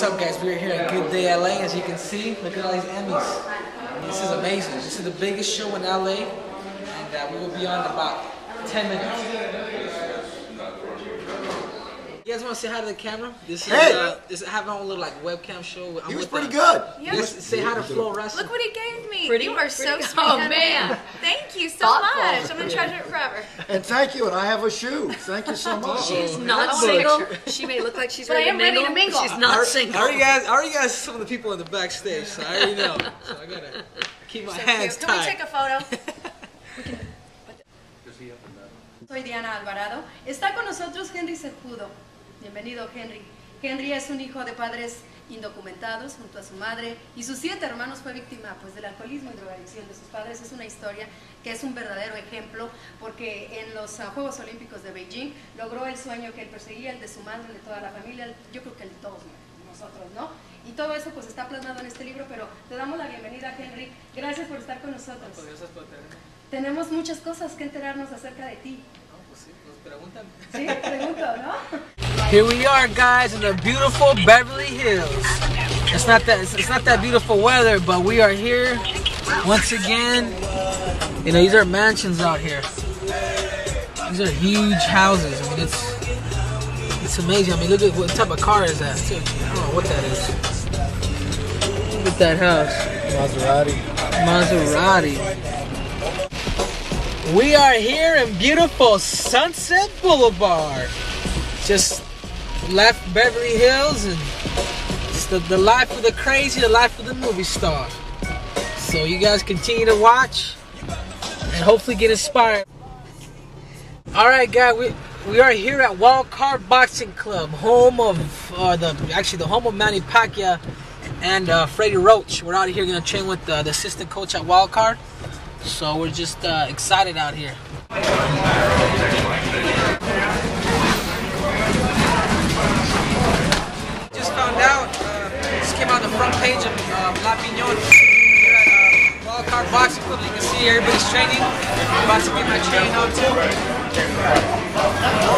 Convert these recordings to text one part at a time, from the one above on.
What's up, guys? We're here at Good Day LA. As you can see, look at all these Emmys. This is amazing. This is the biggest show in LA, and we will be on in about 10 minutes. You guys want to say hi to the camera? This is have our own little like webcam show. He was pretty good. Say hi to Flo Wrestling. Look what he gave me. You are so sweet. Oh man, thank you so much. I'm gonna treasure it forever. And thank you. And I have a shoe. Thank you so much. She's not single. She may look like she's ready to mingle. She's not single. Are you guys some of the people in the backstage? So I already know. So I gotta keep my hands tied. Can we take a photo? Soy Diana Alvarado. Está con nosotros Henry Cejudo. Bienvenido, Henry. Henry es un hijo de padres indocumentados junto a su madre y sus 7 hermanos. Fue víctima del alcoholismo y drogadicción de sus padres. Es una historia que es un verdadero ejemplo porque en los Juegos Olímpicos de Beijing logró el sueño que él perseguía, el de su madre, el de toda la familia, yo creo que el de todos nosotros, ¿no? Y todo eso pues está plasmado en este libro, pero te damos la bienvenida, Henry. Gracias por estar con nosotros. Gracias por tenerme. Tenemos muchas cosas que enterarnos acerca de ti. Preguntan. Sí, pregunto, ¿no? Here we are, guys, in the beautiful Beverly Hills. It's not that beautiful weather, but we are here once again. You know, these are mansions out here. These are huge houses. I mean, it's amazing. I mean, look at what type of car is that too. I don't know what that is. Look at that house. Maserati. We are here in beautiful Sunset Boulevard. Just left Beverly Hills, and it's the life of the crazy, the life of the movie star. So you guys continue to watch and hopefully get inspired. All right, guys, we are here at Wildcard Boxing Club, home of the home of Manny Pacquiao and Freddie Roach. We're out here gonna train with the assistant coach at Wildcard. So we're just excited out here. Just found out, this came on the front page of La Piñon here at Wildcard Boxing Club. You can see everybody's training. I'm about to get my training on too.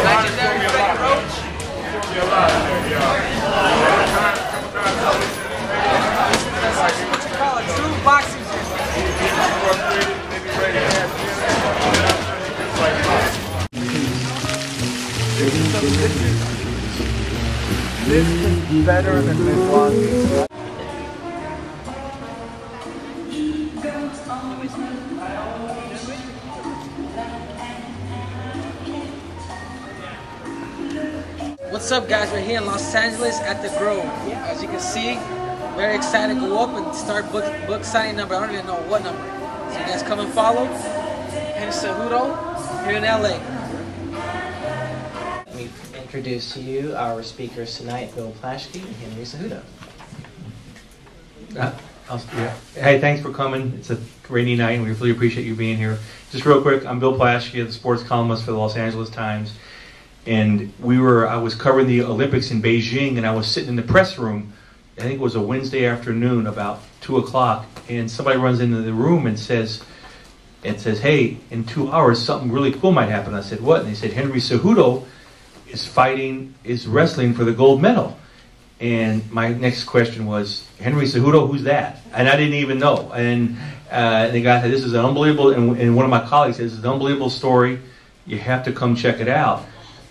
Legendary Freddie Roach. What you call a true boxing gym. This is better than Milwaukee. What's up, guys? We're here in Los Angeles at the Grove. As you can see, very excited to go up and start book signing number. I don't even know what number. So you guys come and follow. Henry Cejudo here in LA. We introduce to you our speakers tonight, Bill Plaschke and Henry Cejudo. Hey, thanks for coming. It's a rainy night, and we really appreciate you being here. Just real quick, I'm Bill Plaschke, the sports columnist for the Los Angeles Times. And I was covering the Olympics in Beijing, and I was sitting in the press room. I think it was a Wednesday afternoon, about 2 o'clock, and somebody runs into the room and says, hey, in 2 hours, something really cool might happen. I said, what? And they said, Henry Cejudo is wrestling for the gold medal. And my next question was, Henry Cejudo, who's that? And I didn't even know. And the guy said, this is an unbelievable, and one of my colleagues said, this is an unbelievable story. You have to come check it out.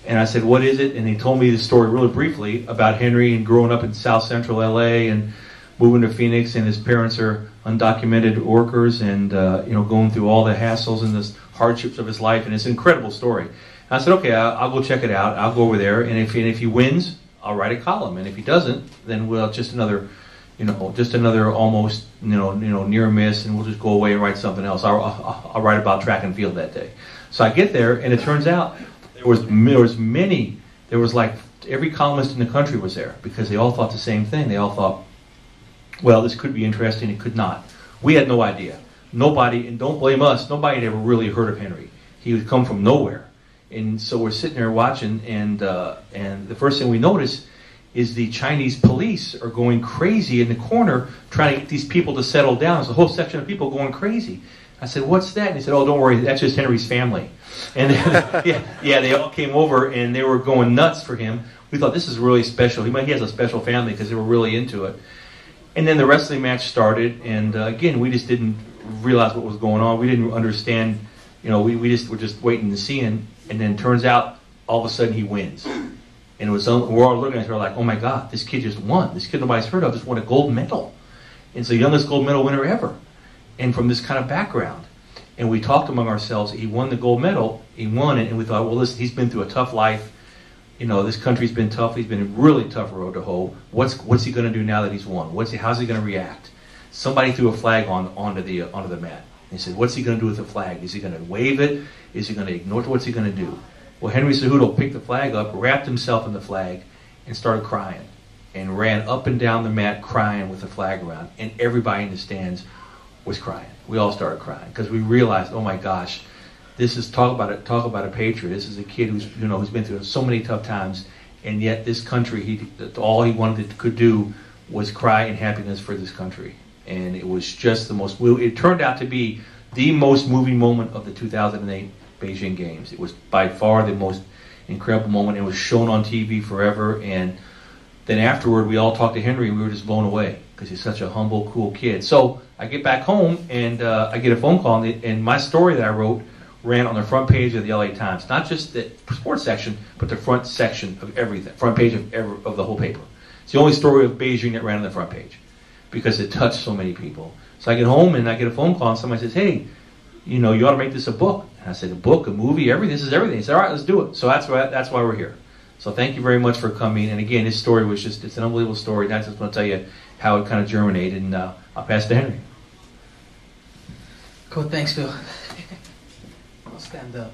And I said, what is it? And he told me the story really briefly about Henry and growing up in South Central LA and moving to Phoenix, and his parents are undocumented workers, and going through all the hassles and the hardships of his life, and it's an incredible story. And I said, okay, I'll go check it out. I'll go over there, and if he wins, I'll write a column, and if he doesn't, then we'll just another almost near miss, and we'll just go away and write something else. I'll write about track and field that day. So I get there, and it turns out there was like every columnist in the country was there, because they all thought the same thing. They all thought, well, this could be interesting, it could not. We had no idea. Nobody, and don't blame us, nobody had ever really heard of Henry. He would come from nowhere. And so we're sitting there watching, and the first thing we notice is the Chinese police are going crazy in the corner trying to get these people to settle down. There's a whole section of people going crazy. I said, what's that? And he said, oh, don't worry, that's just Henry's family. And yeah, they all came over, and they were going nuts for him. we thought this is really special. He has a special family because they were really into it. And then the wrestling match started, and again, we just didn't realize what was going on. We didn't understand, you know, we just were just waiting to see him. And then turns out, all of a sudden, he wins. And it was, we're all looking at her like, oh my God, this kid just won. This kid nobody's heard of just won a gold medal. And it's the youngest gold medal winner ever. And from this kind of background. And we talked among ourselves, he won the gold medal, he won it, and we thought, well, listen, he's been through a tough life. You know, this country's been tough. He's been a really tough road to hoe. What's he going to do now that he's won? How's he going to react? Somebody threw a flag onto the mat. He said, what's he going to do with the flag? Is he going to wave it? Is he going to ignore it? What's he going to do? Well, Henry Cejudo picked the flag up, wrapped himself in the flag, and started crying. And ran up and down the mat crying with the flag around. And everybody in the stands was crying. We all started crying because we realized, oh my gosh, this is talk about a patriot. This is a kid who's been through so many tough times, and yet this country, all he could do was cry in happiness for this country. And it was just it turned out to be the most moving moment of the 2008 Beijing Games. It was by far the most incredible moment. It was shown on TV forever, and then afterward we all talked to Henry and we were just blown away because he's such a humble, cool kid. So I get back home and I get a phone call, and my story that I wrote ran on the front page of the LA Times. Not just the sports section, but the front section of everything, front page of the whole paper. It's the only story of Beijing that ran on the front page because it touched so many people. So I get home and I get a phone call and somebody says, hey, you know, you ought to make this a book. And I said, a book, a movie, everything, this is everything. He said, all right, let's do it. So that's why we're here. So thank you very much for coming. And again, his story was it's an unbelievable story. And I just want to tell you how it kind of germinated. And I'll pass it to Henry. Cool, thanks, Phil. I'll stand up.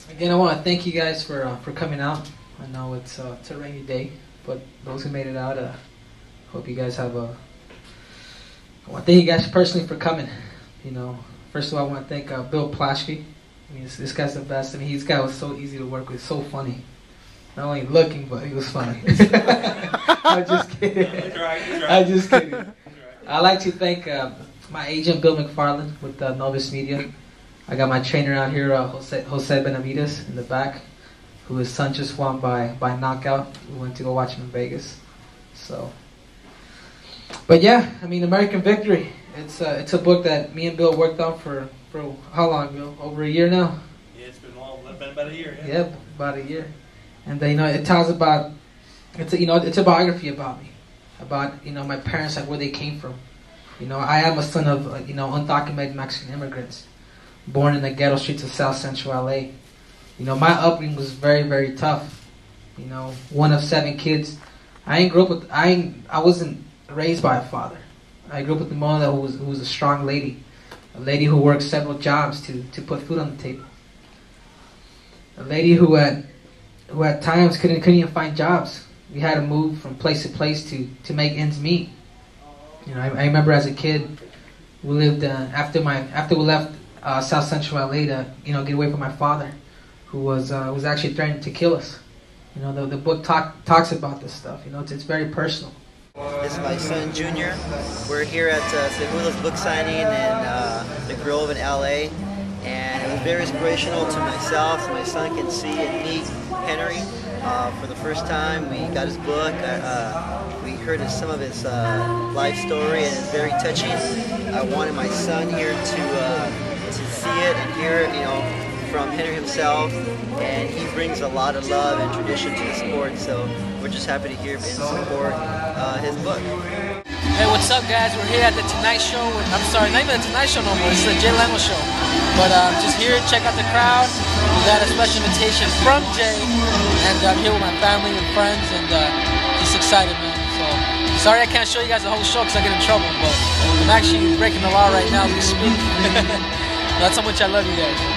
Again, I want to thank you guys for coming out. I know it's a rainy day, but those who made it out, hope you guys have I want to thank you guys personally for coming. You know, first of all, I want to thank Bill Plaschke. I mean, this guy's the best. I mean, this guy was so easy to work with, so funny. Not only looking, but he was funny. I'm just kidding. That's right. I'm just kidding. I'd like to thank my agent, Bill McFarland, with Novus Media. I got my trainer out here, Jose Benavides, in the back, who his son just won by knockout. We went to go watch him in Vegas. So, but yeah, I mean, American Victory. It's a book that me and Bill worked on for how long, Bill? Over a year now. Yeah, it's been long. It's been about a year. Yeah, about a year. And you know, it tells about it's a biography about me, about my parents, like where they came from. You know, I am a son of undocumented Mexican immigrants, born in the ghetto streets of South Central LA. You know, my upbringing was very, very tough. You know, one of 7 kids. I wasn't raised by a father. I grew up with a mother who was a strong lady, a lady who worked several jobs to put food on the table, a lady who at times couldn't even find jobs. We had to move from place to place to make ends meet. You know, I remember as a kid, we lived after we left South Central LA to get away from my father, who was actually threatening to kill us. You know, the book talks about this stuff. You know, it's very personal. This is my son Junior. We're here at Cejudo's book signing in the Grove in LA, and it was very inspirational to myself so my son can see and meet Henry for the first time. We got his book. We heard some of his life story, and it's very touching. I wanted my son here to see it and hear it, from Henry himself, and he brings a lot of love and tradition to the sport, so we're just happy to hear and support his book. Hey, what's up, guys? We're here at the Tonight Show. I'm sorry, not even the Tonight Show no more. It's the Jay Leno Show. But just here, check out the crowd. We got a special invitation from Jay, and I'm here with my family and friends, and just excited, man. So sorry I can't show you guys the whole show because I get in trouble, but I'm actually breaking the law right now as we speak. That's how much I love you guys.